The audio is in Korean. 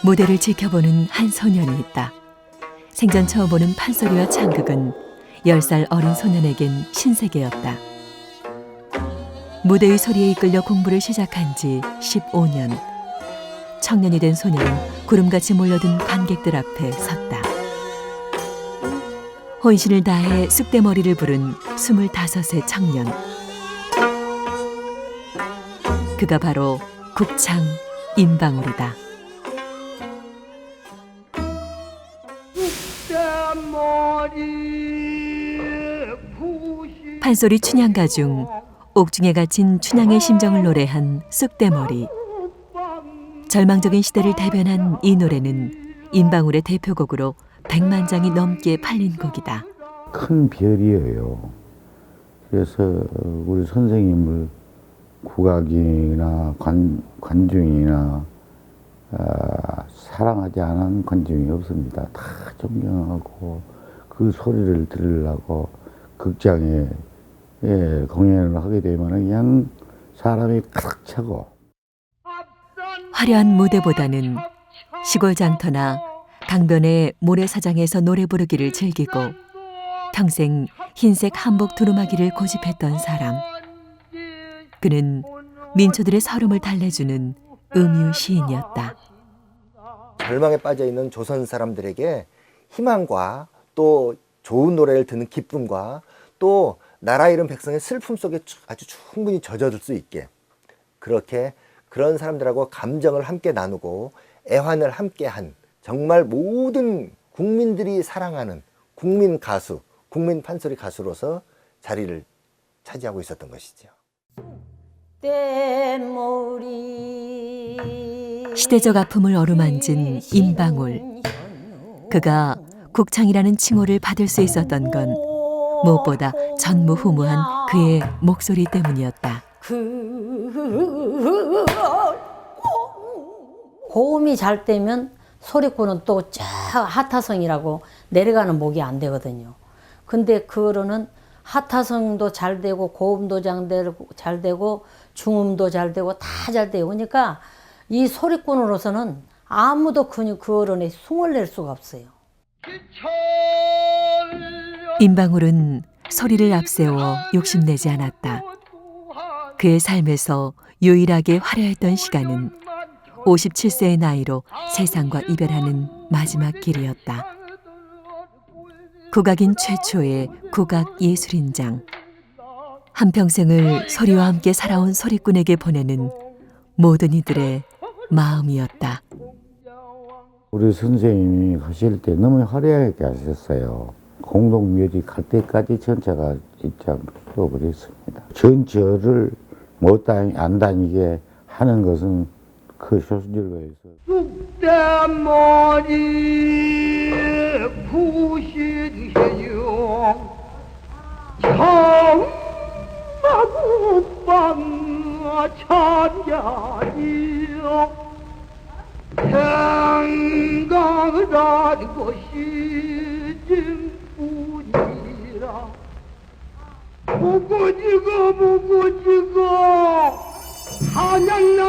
무대를 지켜보는 한 소년이 있다. 생전 처음 보는 판소리와 창극은 10살 어린 소년에겐 신세계였다. 무대의 소리에 이끌려 공부를 시작한 지 15년. 청년이 된 소년은 구름같이 몰려든 관객들 앞에 섰다. 혼신을 다해 쑥대머리를 부른 25의 청년. 그가 바로 국창 임방울이다. 판소리 춘향가 중 옥중에 갇힌 춘향의 심정을 노래한 쑥대머리. 절망적인 시대를 대변한 이 노래는 임방울의 대표곡으로 100만 장이 넘게 팔린 곡이다. 큰 별이에요. 그래서 우리 선생님을 국악이나 관중이나 사랑하지 않은 관중이 없습니다. 다 존경하고 그 소리를 들으려고 극장에 공연을 하게 되면 그냥 사람이 가득 차고. 화려한 무대보다는 시골 장터나 강변의 모래사장에서 노래 부르기를 즐기고 평생 흰색 한복 두루마기를 고집했던 사람. 그는 민초들의 서름을 달래주는 음유 시인이었다. 절망에 빠져있는 조선 사람들에게 희망과 또 좋은 노래를 듣는 기쁨과 또 나라 잃은 백성의 슬픔 속에 아주 충분히 젖어들 수 있게 그렇게 그런 사람들하고 감정을 함께 나누고 애환을 함께한 정말 모든 국민들이 사랑하는 국민 가수, 국민 판소리 가수로서 자리를 차지하고 있었던 것이죠. 시대적 아픔을 어루만진 임방울. 그가 국창이라는 칭호를 받을 수 있었던 건 무엇보다 전무후무한 그의 목소리 때문이었다. 고음이 잘 되면 소리꾼은 또 저 하타성이라고 내려가는 목이 안 되거든요. 근데 그거로는 하타성도 잘 되고 고음도 잘 되고 중음도 잘 되고 다 잘 돼요. 그러니까 이 소리꾼으로서는 아무도 그 어른에 숨을 낼 수가 없어요. 임방울은 소리를 앞세워 욕심내지 않았다. 그의 삶에서 유일하게 화려했던 시간은 57세의 나이로 세상과 이별하는 마지막 길이었다. 국악인 최초의 국악 예술인장. 한평생을 소리와 함께 살아온 소리꾼에게 보내는 모든 이들의 마음이었다. 우리 선생님이 하실 때 너무 화려하게 하셨어요. 공동묘지 갈 때까지 전차가 입장 뛰어버렸습니다. 전철을 안 다니게 하는 것은 그 소수들과에서 쑥대머리 구신해요 청마구방 찬야리요 생각을 한 것이 진뿐이라 무거지고 한양나